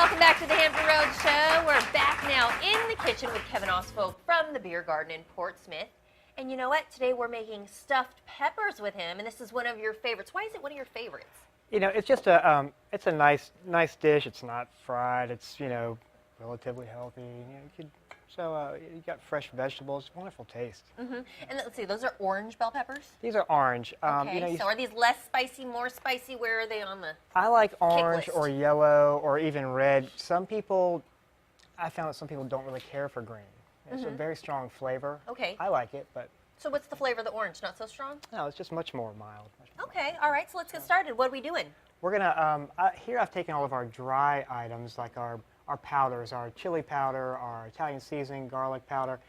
Welcome back to the Hampton Roads Show. We're back now in the kitchen with Kevin Osfolk from the Bier Garden in Portsmouth. And you know what? Today we're making stuffed peppers with him, and this is one of your favorites. Why is it one of your favorites? You know, it's just a nice dish. It's not fried. It's, relatively healthy. You got fresh vegetables. Wonderful taste. Mm-hmm. And let's see, those are orange bell peppers? These are orange. Okay, so are these less spicy, more spicy? Where are they on the I like orange list? or yellow or even red. I found that some people don't really care for green. It's a very strong flavor. Okay. I like it, but... So what's the flavor of the orange? Not so strong? No, it's just much more mild. Okay, all right, so let's get started. What are we doing? We're going to, here I've taken all of our dry items, like our powders, our chili powder, our Italian seasoning, garlic powder,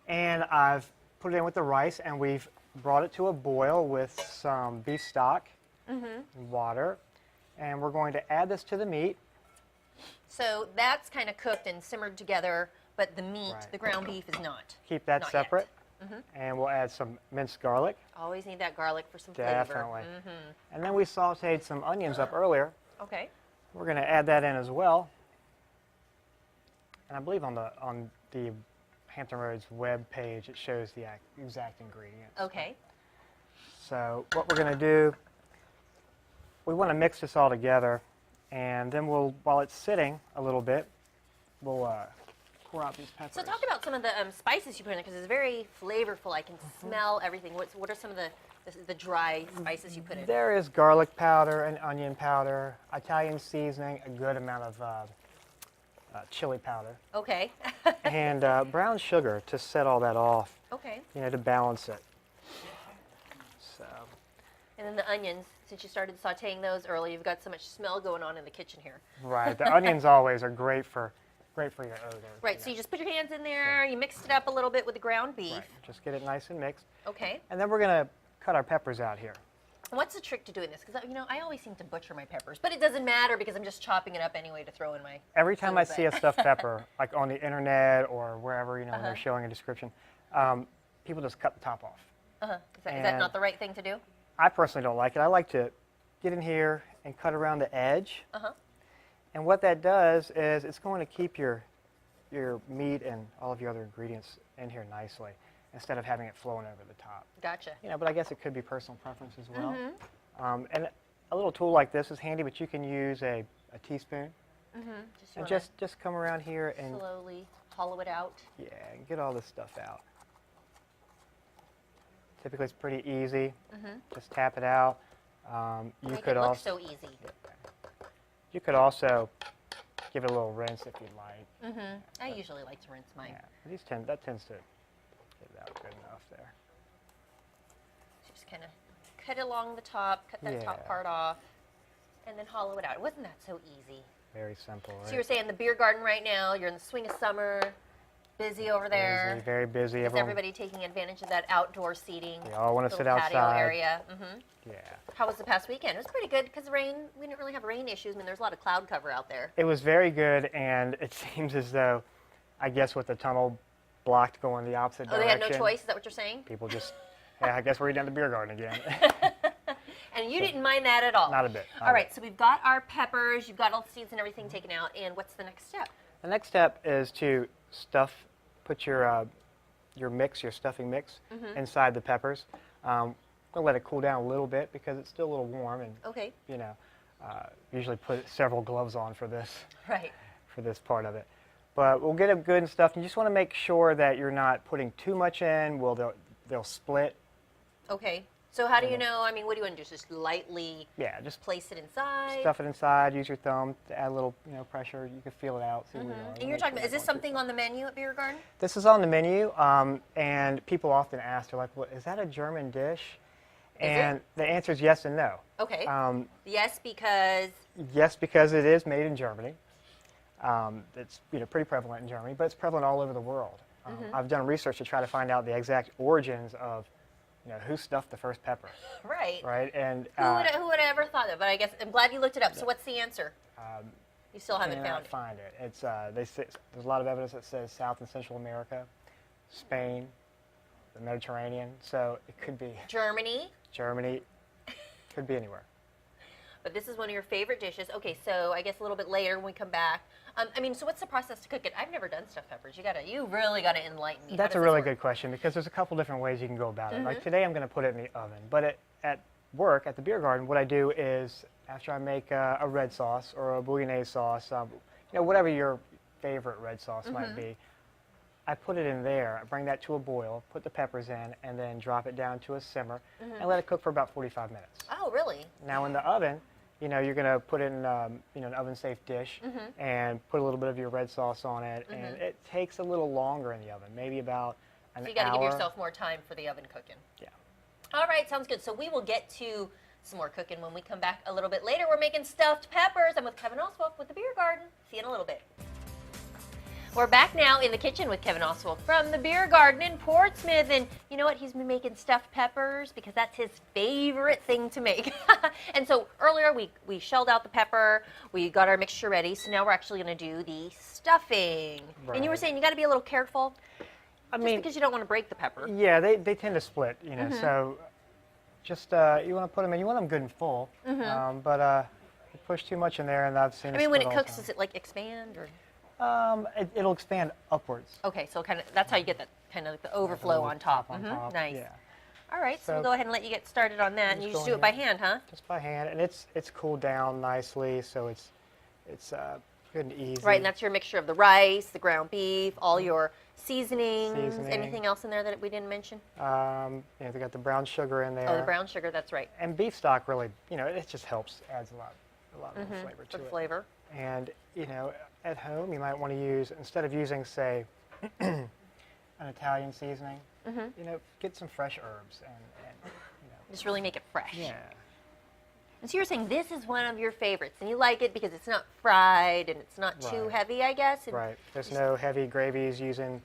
and I've put it in with the rice, and we've brought it to a boil with some beef stock and water, and we're going to add this to the meat. So that's kind of cooked and simmered together, but the meat, the ground beef, is not. Keep that not separate, yet. and we'll add some minced garlic. Always need that garlic for some flavor. Definitely. And then we sauteed some onions up earlier. Okay. We're going to add that in as well. And I believe on the Hampton Roads web page, it shows the exact ingredients. Okay. So what we're going to do, we want to mix this all together, and then while it's sitting a little bit, we'll pour out these peppers. So talk about some of the spices you put in it, because it's very flavorful. I can smell everything. What are some of the dry spices you put in? There is garlic powder and onion powder, Italian seasoning, a good amount of chili powder. Okay. And brown sugar to set all that off. Okay. To balance it. So. And then the onions, since you started sauteing those early, you've got so much smell going on in the kitchen here. Right. The onions always are great for your odor. Right. So you just put your hands in there, you mixed it up a little bit with the ground beef. Right. Just get it nice and mixed. Okay. And then we're going to cut our peppers out here. What's the trick to doing this? Because, I always seem to butcher my peppers, but it doesn't matter because I'm just chopping it up anyway to throw in my Every time I see a stuffed pepper, like on the internet or wherever, when they're showing a description, people just cut the top off. Is that not the right thing to do? I personally don't like it. I like to get in here and cut around the edge. And what that does is it's going to keep your meat and all of your other ingredients in here nicely, instead of having it flowing over the top. Gotcha. But I guess it could be personal preference as well. And a little tool like this is handy, but you can use a teaspoon. And just come around here and slowly hollow it out. Yeah, and get all this stuff out. Typically, it's pretty easy. Just tap it out. You could also so easy. You could also give it a little rinse if you'd like. I usually like to rinse mine. Yeah, that tends to get it out good enough there. Just kind of cut along the top, cut that top part off, and then hollow it out. Wasn't that so easy? Very simple, right? So you're saying the Bier Garden right now, you're in the swing of summer, busy over there. Busy, very busy. Is everybody taking advantage of that outdoor seating? They all want to sit patio outside. Area. Yeah. How was the past weekend? It was pretty good because rain. We didn't really have rain issues. There's a lot of cloud cover out there. It was very good, and it seems as though, I guess with the tunnel blocked going the opposite direction. They had no choice? Is that what you're saying? People just, I guess we're down to Bier Garden again. And you didn't mind that at all? Not a bit. All right, so we've got our peppers, you've got all the seeds and everything taken out, and what's the next step? The next step is to put your stuffing mix inside the peppers. We'll let it cool down a little bit because it's still a little warm, and usually put several gloves on for this. Right. For this part of it. But we'll get them good and stuff. You just want to make sure that you're not putting too much in. They'll split. Okay. So how do you know? What do you want to do? Just lightly just place it inside? Stuff it inside. Use your thumb to add a little pressure. You can feel it out. See where you are. And you're talking about, is this something on the menu at Bier Garden? This is on the menu, and people often ask, they're like, well, is that a German dish? And the answer is yes and no. Okay. Yes, because? Yes, because it is made in Germany. It's pretty prevalent in Germany, but it's prevalent all over the world. I've done research to try to find out the exact origins of who stuffed the first pepper. Right. Right. And who would have ever thought of it? But I guess I'm glad you looked it up. So what's the answer? You still haven't found it. Find it. It's there's a lot of evidence that says South and Central America, Spain, the Mediterranean. So it could be Germany. Could be anywhere. but this is one of your favorite dishes. Okay, so I guess a little bit later when we come back. So what's the process to cook it? I've never done stuffed peppers. You really gotta enlighten me. That's a really good question because there's a couple different ways you can go about it. Like today, I'm going to put it in the oven, but at work at the Bier Garden, what I do is after I make a red sauce or a bouillabaisse sauce, whatever your favorite red sauce might be, I put it in there. I bring that to a boil, put the peppers in, and then drop it down to a simmer and let it cook for about 45 minutes. Oh, really? Now in the oven, you're going to put it in an oven-safe dish and put a little bit of your red sauce on it, and it takes a little longer in the oven, maybe about an hour. So you got to give yourself more time for the oven cooking. Yeah. All right, sounds good. So we will get to some more cooking when we come back a little bit later. We're making stuffed peppers. I'm with Kevin Osfolk with the Bier Garden. See you in a little bit. We're back now in the kitchen with Kevin Osfolk from the Bier Garden in Portsmouth. And you know what? He's been making stuffed peppers because that's his favorite thing to make. And so earlier we shelled out the pepper. We got our mixture ready. So now we're actually going to do the stuffing. Right. And you were saying you got to be a little careful Just because you don't want to break the pepper. Yeah, they tend to split, so just you want to put them in. You want them good and full, but you push too much in there, and I've seen it When split it all cooks, the does it like expand or? It'll expand upwards. Okay, so that's how you get that kind of the overflow on top. Top. Nice. Yeah. All right, so So we'll go ahead and let you get started on that, and you just do it by hand, huh? Just by hand, and it's cooled down nicely, so it's good and easy. Right, and that's your mixture of the rice, the ground beef, all your seasonings. Seasoning. Anything else in there that we didn't mention? They got the brown sugar in there. Oh, the brown sugar, that's right. And beef stock really, it just helps, adds a lot more flavor to For the it. flavor. And, at home, you might want to use, instead of using, say, an Italian seasoning, get some fresh herbs and Just really make it fresh. yeah. And so you're saying this is one of your favorites, and you like it because it's not fried and it's not too Right. heavy, I guess. And Right. There's no heavy gravies using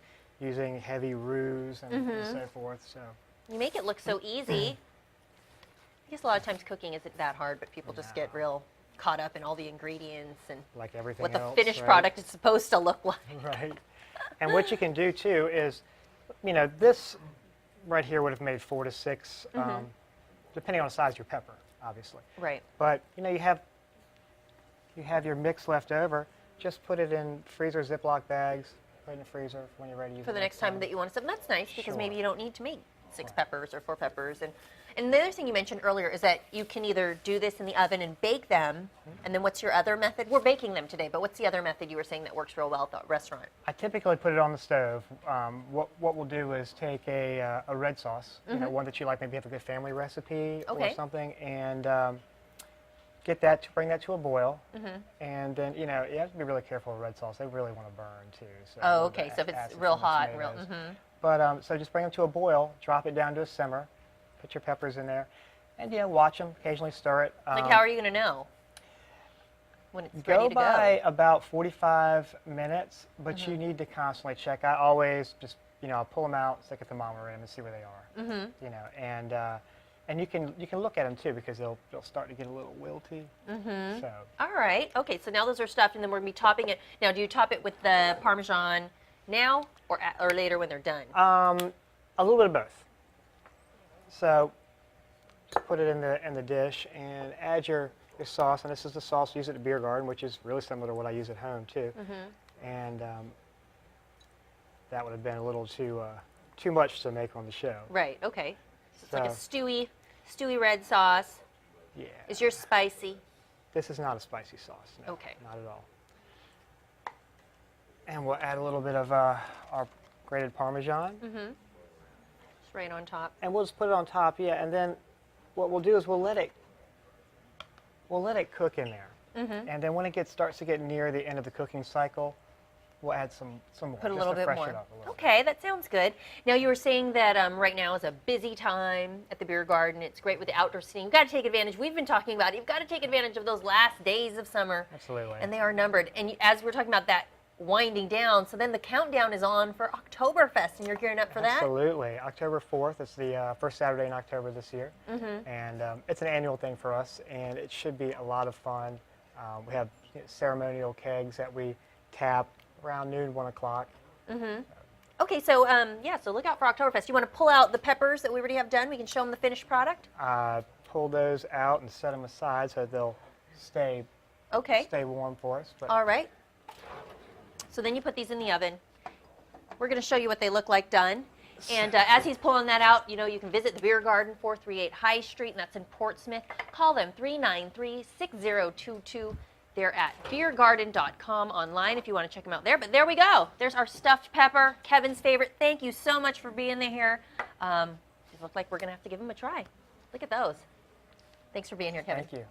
heavy roux and so forth. So you make it look so easy. I guess a lot of times cooking isn't that hard, but people just get real caught up in all the ingredients and like everything what the else, finished right? product is supposed to look like. Right. And what you can do too is, this right here would have made 4 to 6, depending on the size of your pepper, obviously. Right. But you have your mix left over. Just put it in freezer Ziploc bags. Put it in the freezer when you're ready to use it. For the next time that you want to. That's nice because Sure. maybe you don't need to make 6 peppers or 4 peppers. And the other thing you mentioned earlier is that you can either do this in the oven and bake them, and then what's your other method? We're baking them today, but what's the other method you were saying that works real well at the restaurant? I typically put it on the stove. What we'll do is take a red sauce, one that you like, maybe have a good family recipe or something, and bring that to a boil. And then you have to be really careful with red sauce. They really want to burn too. So Oh, okay. So if it's real hot, But so just bring them to a boil, drop it down to a simmer, put your peppers in there, and watch them. Occasionally stir it. like how are you going to know when it's ready Go to by go? about 45 minutes, but you need to constantly check. I always just, I'll pull them out, stick a thermometer in, and see where they are. And you can look at them too because they'll start to get a little wilty. So All right. Okay. So now those are stuffed, and then we're going to be topping it. Now, do you top it with the Parmesan now or later when they're done? a little bit of both. So just put it in the dish and add your sauce. And this is the sauce we use at the Bier Garden, which is really similar to what I use at home too. And that would have been a little too much to make on the show. Right. Okay. So it's like a stewy red sauce. Yeah. Is yours spicy? This is not a spicy sauce. No, Okay. Not at all. And we'll add a little bit of our grated Parmesan. Just right on top. And we'll just put it on top, yeah. And then what we'll do is we'll let it cook in there. And then when it starts to get near the end of the cooking cycle, we'll add some more. Put a just little to bit freshen more. it up a little Okay, that sounds good. Now you were saying that right now is a busy time at the Bier Garden. It's great with the outdoor seating. You've got to take advantage. We've been talking about it. You've got to take advantage of those last days of summer. Absolutely. And they are numbered. And as we're talking about that winding down, so then the countdown is on for Oktoberfest, and you're gearing up for that? Absolutely. October 4th is the first Saturday in October this year. And it's an annual thing for us, and it should be a lot of fun. We have ceremonial kegs that we tap around noon, 1 o'clock. Okay, so so look out for Oktoberfest. You want to pull out the peppers that we already have done? We can show them the finished product? Pull those out and set them aside so they'll stay warm for us. But All right. So then you put these in the oven. We're going to show you what they look like done. And as he's pulling that out, you can visit the Bier Garden, 438 High Street, and that's in Portsmouth. Call them 393-6022. They're at biergarden.com online if you want to check them out there. But there we go. There's our stuffed pepper, Kevin's favorite. Thank you so much for being here. These look like we're going to have to give them a try. Look at those. Thanks for being here, Kevin. thank you.